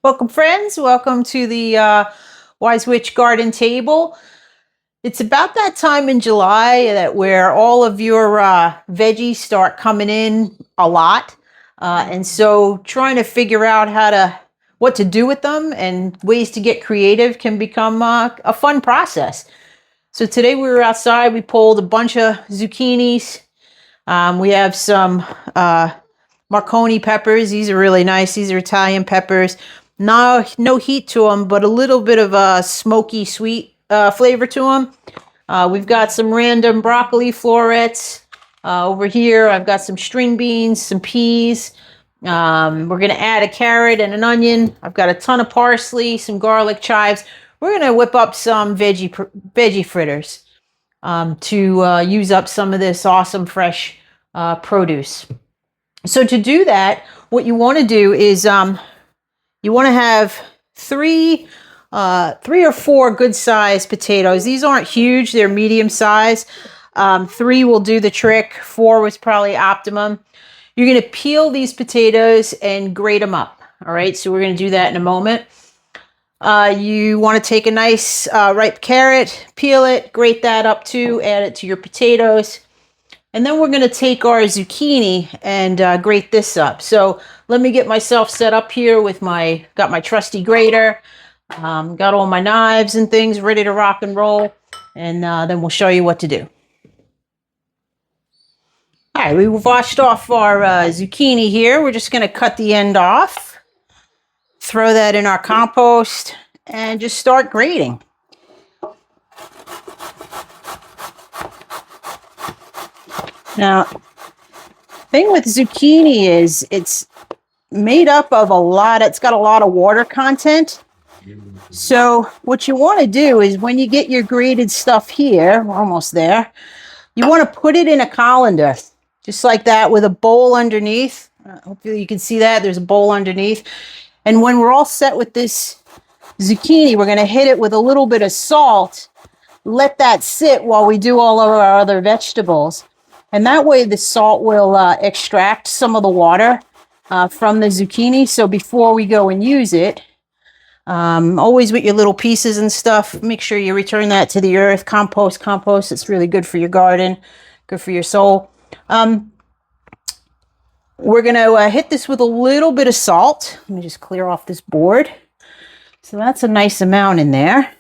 Welcome, friends. Welcome to the Wise Witch Garden Table. It's about that time in July that where all of your veggies start coming in a lot, and so trying to figure out what to do with them and ways to get creative can become a fun process. So today we were outside. We pulled a bunch of zucchinis. We have some Marconi peppers. These are really nice. These are Italian peppers. No heat to them, but a little bit of a smoky, sweet flavor to them. We've got some random broccoli florets. Over here, I've got some string beans, some peas. We're going to add a carrot and an onion. I've got a ton of parsley, some garlic, chives. We're going to whip up some veggie fritters to use up some of this awesome fresh produce. So to do that, what you want to do is you want to have three or four good sized potatoes. These aren't huge, they're medium size. 3 will do the trick. 4 was probably optimum. You're going to peel these potatoes and grate them up. All right, so we're going to do that in a moment. You want to take a nice ripe carrot, peel it, grate that up too, add it to your potatoes. And then we're going to take our zucchini and grate this up. So let me get myself set up here with got my trusty grater, got all my knives and things ready to rock and roll. And then we'll show you what to do. All right, we've washed off our zucchini here. We're just going to cut the end off, throw that in our compost, and just start grating. Now, thing with zucchini is it's made up of it's got a lot of water content. So what you want to do is when you get your grated stuff here, we're almost there, you want to put it in a colander, just like that with a bowl underneath. Hopefully you can see that. There's a bowl underneath. And when we're all set with this zucchini, we're going to hit it with a little bit of salt. Let that sit while we do all of our other vegetables. And that way the salt will extract some of the water from the zucchini. So before we go and use it, always with your little pieces and stuff, make sure you return that to the earth. Compost. It's really good for your garden, good for your soul. We're going to hit this with a little bit of salt. Let me just clear off this board. So that's a nice amount in there.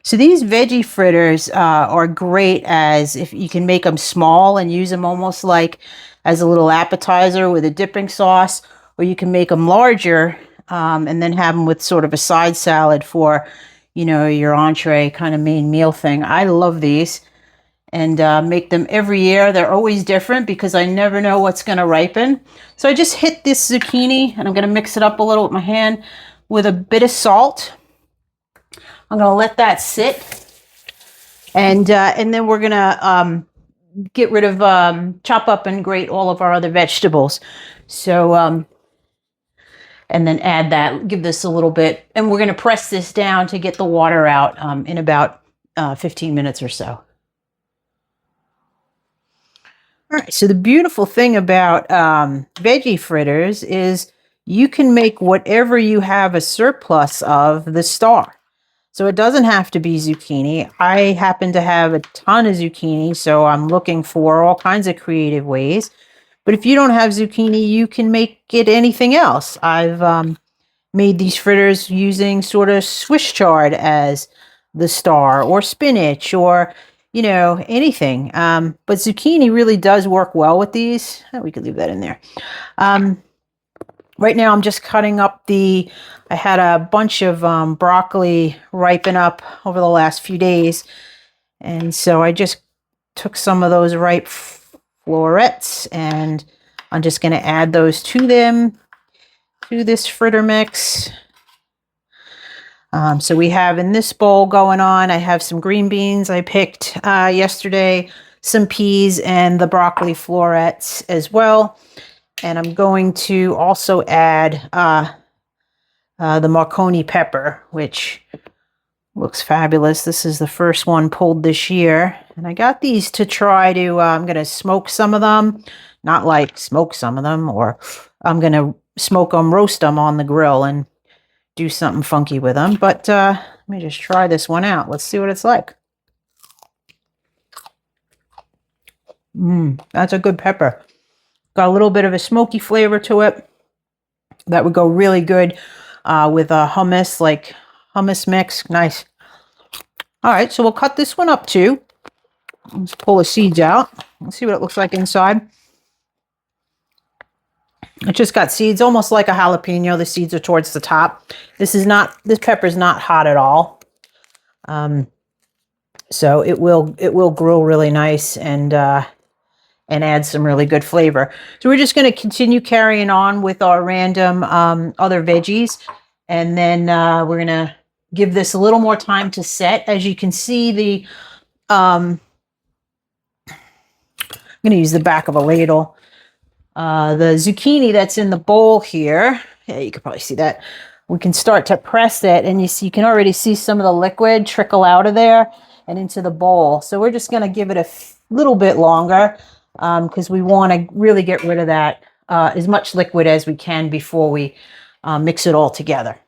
So these veggie fritters are great as if you can make them small and use them almost like as a little appetizer with a dipping sauce, or you can make them larger and then have them with sort of a side salad for, your entree kind of main meal thing. I love these and make them every year. They're always different because I never know what's going to ripen. So I just hit this zucchini and I'm going to mix it up a little with my hand with a bit of salt. I'm going to let that sit, and then we're going to get rid of, chop up and grate all of our other vegetables. So, and then add that, give this a little bit, and we're going to press this down to get the water out in about 15 minutes or so. All right, so the beautiful thing about veggie fritters is you can make whatever you have a surplus of the star. So it doesn't have to be zucchini. I happen to have a ton of zucchini, so I'm looking for all kinds of creative ways. But if you don't have zucchini, you can make it anything else. I've made these fritters using sort of Swiss chard as the star, or spinach, or, anything. But zucchini really does work well with these. Oh, we could leave that in there. Right now, I'm just cutting up I had a bunch of broccoli ripen up over the last few days. And so I just took some of those ripe florets and I'm just going to add those to this fritter mix. So we have in this bowl going on, I have some green beans I picked yesterday, some peas, and the broccoli florets as well. And I'm going to also add the Marconi pepper, which looks fabulous. This is the first one pulled this year. And I got these to try to, I'm going to smoke some of them. Not like smoke some of them, or I'm going to smoke them, roast them on the grill and do something funky with them. But let me just try this one out. Let's see what it's like. That's a good pepper. Got a little bit of a smoky flavor to it. That would go really good with a hummus, like hummus mix. Nice. All right, so we'll cut this one up too. Let's pull the seeds out. Let's see what it looks like inside. It just got seeds, almost like a jalapeno. The seeds are towards the top. This pepper is not hot at all. So it will grill really nice and add some really good flavor. So we're just going to continue carrying on with our random other veggies. And then we're going to give this a little more time to set. As you can see, I'm going to use the back of a ladle. The zucchini that's in the bowl here, yeah, you can probably see that. We can start to press it, and you can already see some of the liquid trickle out of there and into the bowl. So we're just going to give it a little bit longer because we want to really get rid of that as much liquid as we can before we mix it all together.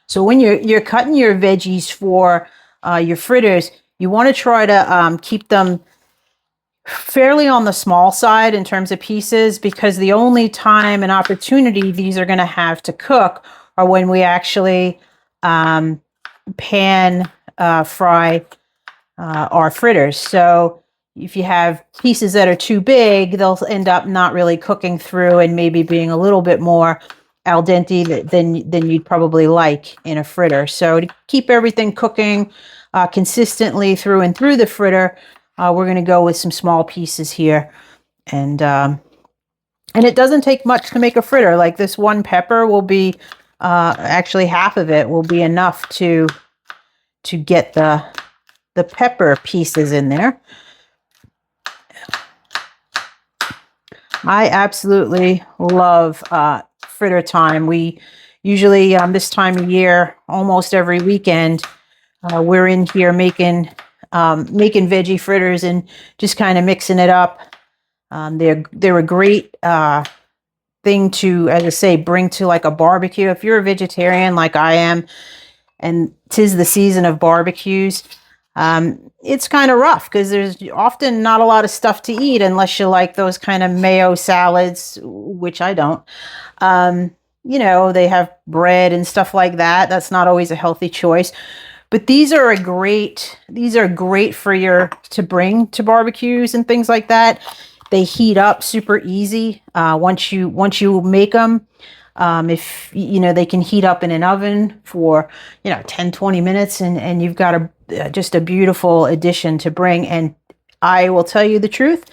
So when you're cutting your veggies for your fritters, you want to try to keep them fairly on the small side in terms of pieces, because the only time and opportunity these are going to have to cook are when we actually pan fry our fritters. So if you have pieces that are too big, they'll end up not really cooking through and maybe being a little bit more al dente than you'd probably like in a fritter. So to keep everything cooking consistently through and through the fritter, we're going to go with some small pieces here. And it doesn't take much to make a fritter. Like this one pepper will be, actually half of it will be enough to get the pepper pieces in there. I absolutely love fritter time. We usually, this time of year, almost every weekend, we're in here making veggie fritters and just kind of mixing it up. They're a great thing to, as I say, bring to like a barbecue. If you're a vegetarian like I am, and 'tis the season of barbecues, it's kind of rough because there's often not a lot of stuff to eat unless you like those kind of mayo salads, which I don't. You know, they have bread and stuff like that. That's not always a healthy choice. But these are great for to bring to barbecues and things like that. They heat up super easy once you make them. If you know, they can heat up in an oven for 10-20 minutes, and you've got just a beautiful addition to bring. And I will tell you the truth,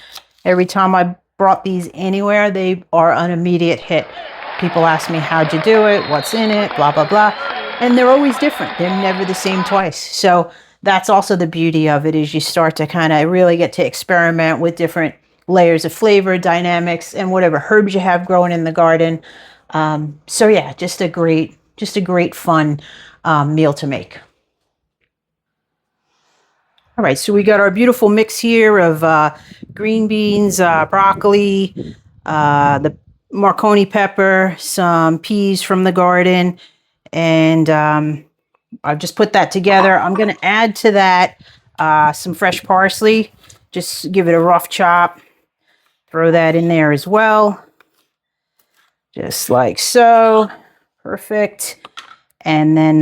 every time I brought these anywhere, they are an immediate hit. People ask me, how'd you do it, what's in it, blah blah blah. And they're always different. They're never the same twice. So that's also the beauty of it, is you start to kind of really get to experiment with different layers of flavor, dynamics, and whatever herbs you have growing in the garden. So yeah, just a great fun meal to make. All right, so we got our beautiful mix here of green beans, broccoli, the Marconi pepper, some peas from the garden, and I've just put that together. I'm going to add to that some fresh parsley. Just give it a rough chop. Throw that in there as well. Just like so. Perfect. And then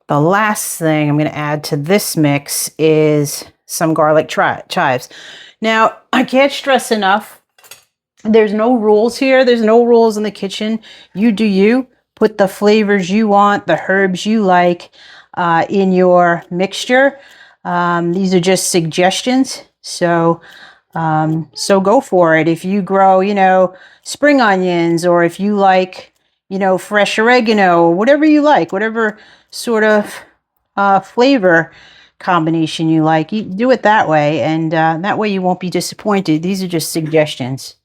the last thing I'm going to add to this mix is some garlic chives. Now, I can't stress enough, there's no rules here. There's no rules in the kitchen. You do you. Put the flavors you want, the herbs you like in your mixture. These are just suggestions. So go for it. If you grow, spring onions, or if you like, fresh oregano, whatever you like, whatever sort of flavor combination you like, you do it that way. And that way you won't be disappointed. These are just suggestions.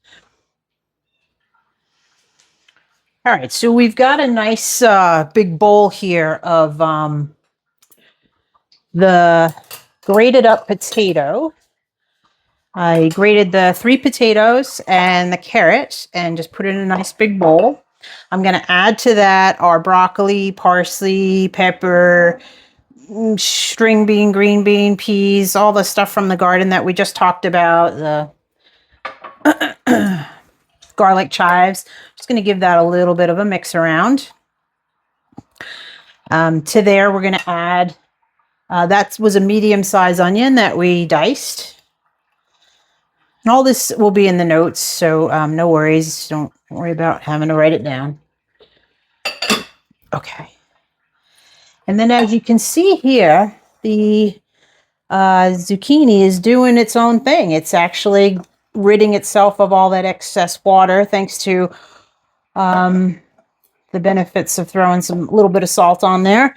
All right, so we've got a nice big bowl here of the grated up potato. I grated the 3 potatoes and the carrot and just put it in a nice big bowl. I'm going to add to that our broccoli, parsley, pepper, string bean, green bean, peas, all the stuff from the garden that we just talked about, the garlic chives. Just going to give that a little bit of a mix around. To there, we're going to add, that was a medium-sized onion that we diced. And all this will be in the notes, so no worries. Don't worry about having to write it down. Okay. And then as you can see here, the zucchini is doing its own thing. It's actually ridding itself of all that excess water thanks to the benefits of throwing some little bit of salt on there.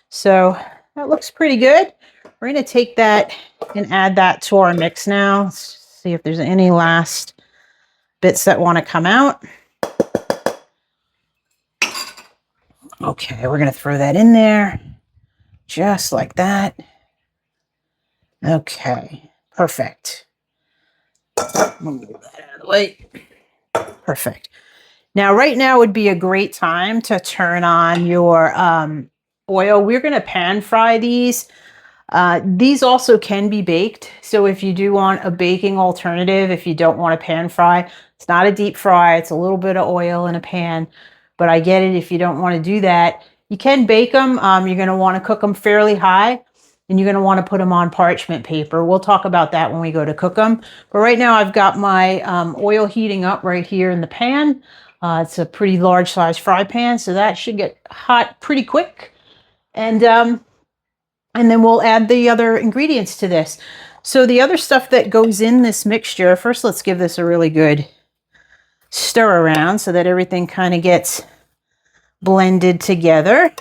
So that looks pretty good. We're going to take that and add that to our mix now. Let's see if there's any last bits that want to come out. Okay, we're going to throw that in there just like that. Okay, perfect. Move that out of the way. Perfect. Now, right now would be a great time to turn on your oil. We're going to pan fry these. These also can be baked. So if you do want a baking alternative, if you don't want to pan fry, it's not a deep fry. It's a little bit of oil in a pan. But I get it if you don't want to do that. You can bake them. You're going to want to cook them fairly high. And you're going to want to put them on parchment paper. We'll talk about that when we go to cook them. But right now I've got my oil heating up right here in the pan. It's a pretty large size fry pan, so that should get hot pretty quick. And then we'll add the other ingredients to this. So the other stuff that goes in this mixture, first let's give this a really good stir around so that everything kind of gets blended together.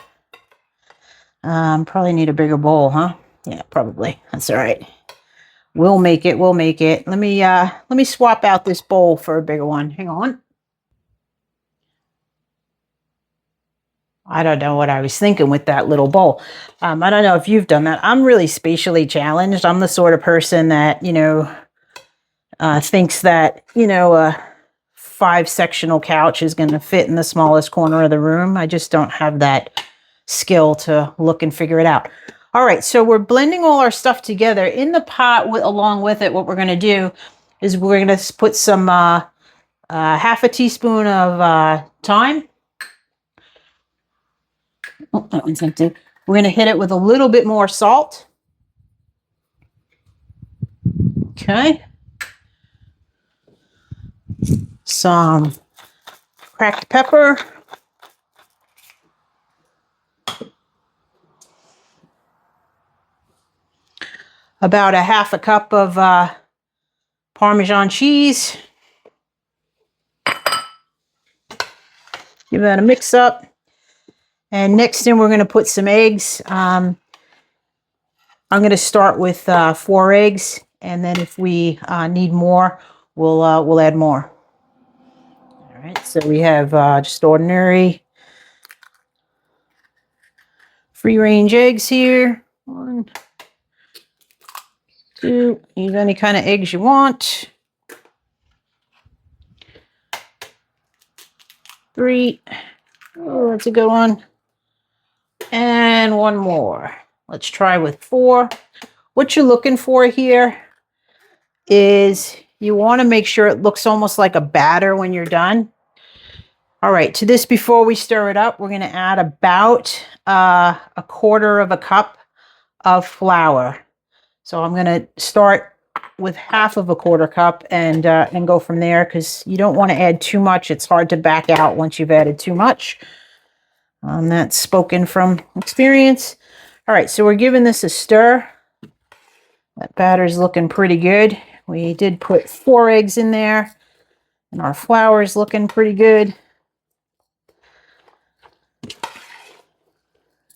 Probably need a bigger bowl, huh? Yeah, probably. That's all right. We'll make it. We'll make it. Let me swap out this bowl for a bigger one. Hang on. I don't know what I was thinking with that little bowl. I don't know if you've done that. I'm really spatially challenged. I'm the sort of person that, thinks that, a 5-sectional couch is going to fit in the smallest corner of the room. I just don't have that skill to look and figure it out. All right, so we're blending all our stuff together. In the pot, along with it, what we're going to do is we're going to put some half a teaspoon of thyme. Oh, that one's empty. We're going to hit it with a little bit more salt. Okay. Some cracked pepper. About a half a cup of Parmesan cheese. Give that a mix up. And next in, we're going to put some eggs. I'm going to start with 4 eggs, and then if we need more, we'll add more. All right, so we have just ordinary free-range eggs here. 1, 2. Use any kind of eggs you want. 3. Oh, that's a good one. And 1 more. Let's try with 4. What you're looking for here is you want to make sure it looks almost like a batter when you're done. All right, to this, before we stir it up, we're going to add about a 1/4 cup of flour. So I'm going to start with half of a 1/4 cup and go from there, because you don't want to add too much. It's hard to back out once you've added too much. That's spoken from experience. All right, so we're giving this a stir. That batter's looking pretty good. We did put 4 eggs in there, and our flour is looking pretty good.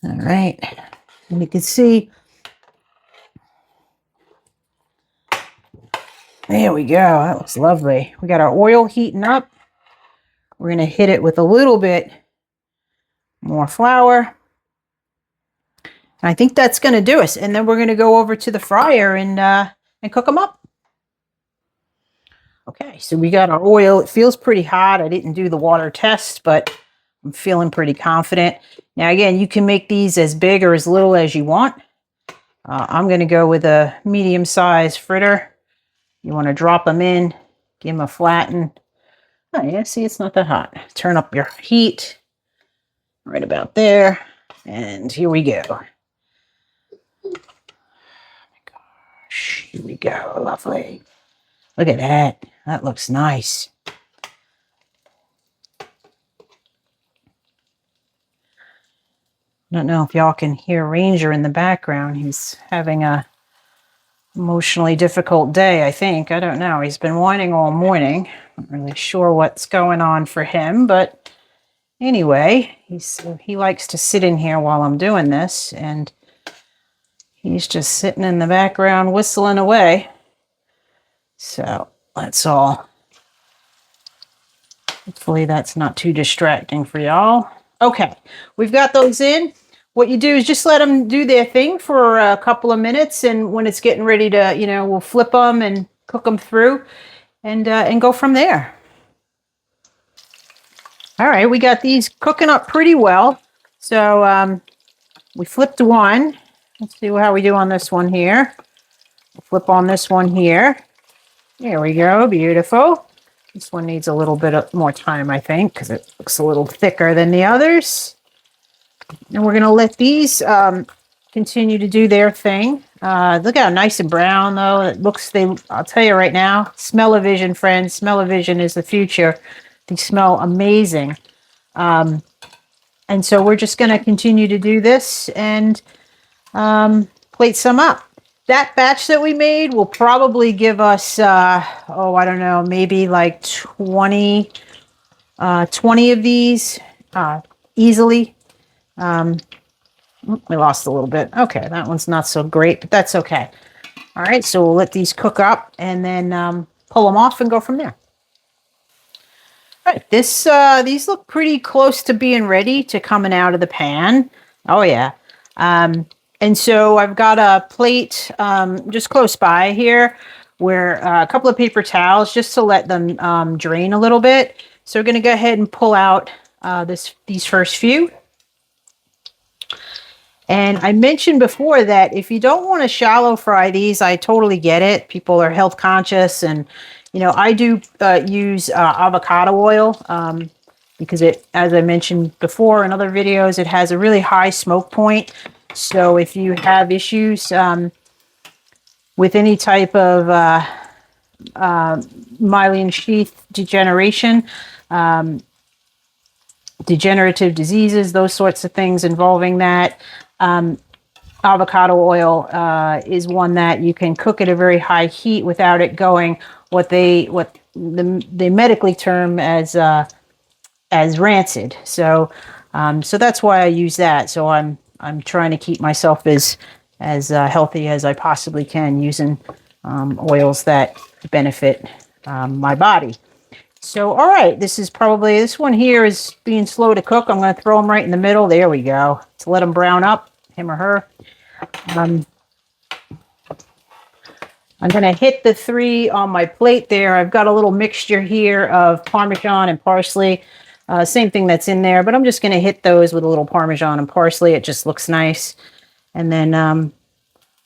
All right, and you can see, there we go. That looks lovely. We got our oil heating up. We're going to hit it with a little bit more flour. And I think that's going to do us. And then we're going to go over to the fryer and cook them up. Okay, so we got our oil. It feels pretty hot. I didn't do the water test, but I'm feeling pretty confident. Now, again, you can make these as big or as little as you want. I'm going to go with a medium-sized fritter. You want to drop them in, give them a flatten. Oh, yeah, see, it's not that hot. Turn up your heat right about there. And here we go. Oh my gosh, here we go. Lovely. Look at that. That looks nice. I don't know if y'all can hear Ranger in the background. He's having a emotionally difficult day, I think. I don't know. He's been whining all morning. Not really sure what's going on for him, but anyway, he likes to sit in here while I'm doing this, and he's just sitting in the background whistling away. So that's all. Hopefully that's not too distracting for y'all. Okay, we've got those in. What you do is just let them do their thing for a couple of minutes, and when it's getting ready to, we'll flip them and cook them through and go from there. All right, we got these cooking up pretty well. So we flipped one. Let's see how we do on this one here. Flip on this one here. There we go, beautiful. This one needs a little bit more time, I think, because it looks a little thicker than the others. And we're going to let these continue to do their thing. Look how nice and brown, though. It looks, I'll tell you right now, smell-o-vision, friends. Smell-o-vision is the future. They smell amazing. And so we're just going to continue to do this and plate some up. That batch that we made will probably give us, I don't know, maybe like 20 of these easily. We lost a little bit. Okay, that one's not so great, but that's okay. All right, so we'll let these cook up and then pull them off and go from there. All right, these look pretty close to being ready to coming out of the pan. Oh, yeah. And so I've got a plate just close by here where a couple of paper towels just to let them drain a little bit. So we're going to go ahead and pull out these first few. And I mentioned before that if you don't want to shallow fry these, I totally get it. People are health conscious, and I do use avocado oil because it, as I mentioned before in other videos, it has a really high smoke point. So if you have issues with any type of myelin sheath degeneration, degenerative diseases, those sorts of things involving that, avocado oil is one that you can cook at a very high heat without it going what they medically term as rancid. So that's why I use that. So I'm trying to keep myself as healthy as I possibly can using oils that benefit my body. So, all right, this one here is being slow to cook. I'm going to throw them right in the middle. There we go. To let them brown up, him or her. I'm going to hit the 3 on my plate there. I've got a little mixture here of Parmesan and parsley. Same thing that's in there, but I'm just going to hit those with a little Parmesan and parsley. It just looks nice. And then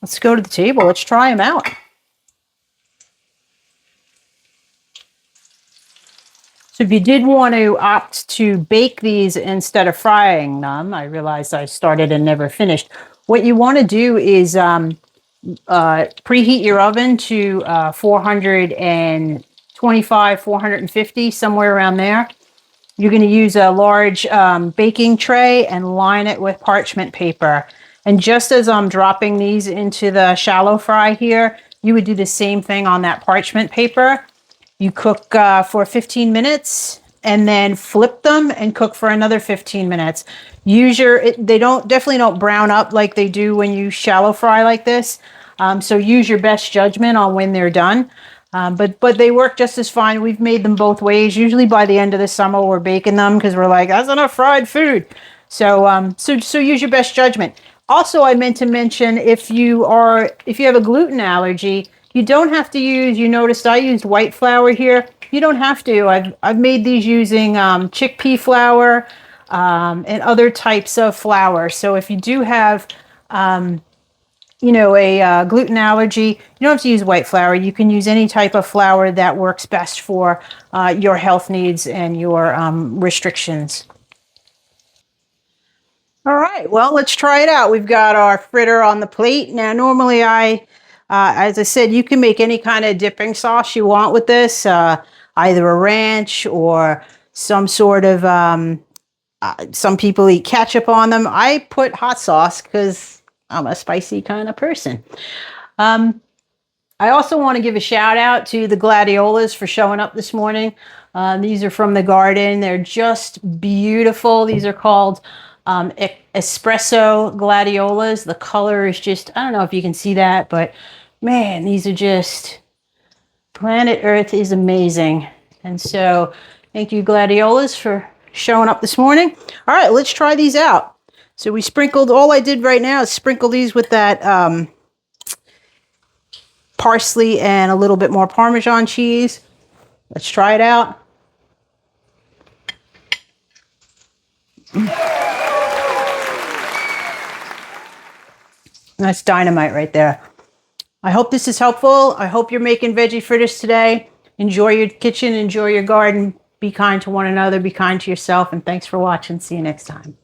let's go to the table. Let's try them out. So if you did want to opt to bake these instead of frying them, I realized I started and never finished. What you want to do is preheat your oven to 425, 450, somewhere around there. You're going to use a large baking tray and line it with parchment paper. And just as I'm dropping these into the shallow fry here, you would do the same thing on that parchment paper. You cook for 15 minutes and then flip them and cook for another 15 minutes. They definitely don't brown up like they do when you shallow fry like this. So use your best judgment on when they're done. But they work just as fine. We've made them both ways. Usually by the end of the summer, we're baking them because we're like, that's enough fried food. So use your best judgment. Also, I meant to mention if you have a gluten allergy, You don't have to use, you noticed I used white flour here. You don't have to. I've made these using chickpea flour and other types of flour. So if you do have, you know, a gluten allergy, you don't have to use white flour. You can use any type of flour that works best for your health needs and your restrictions. All right, well, let's try it out. We've got our fritter on the plate. Now, normally as I said, you can make any kind of dipping sauce you want with this, either a ranch or some sort of, some people eat ketchup on them. I put hot sauce because I'm a spicy kind of person. I also want to give a shout out to the gladiolas for showing up this morning. These are from the garden. They're just beautiful. These are called espresso gladiolas. The color is just, I don't know if you can see that, but man, these are just, planet Earth is amazing. And so thank you, gladiolas, for showing up this morning. All right, let's try these out. So we sprinkled, all I did right now is sprinkle these with that parsley and a little bit more Parmesan cheese. Let's try it out. That's dynamite right there. I hope this is helpful. I hope you're making veggie fritters today. Enjoy your kitchen, enjoy your garden. Be kind to one another, be kind to yourself, and thanks for watching. See you next time.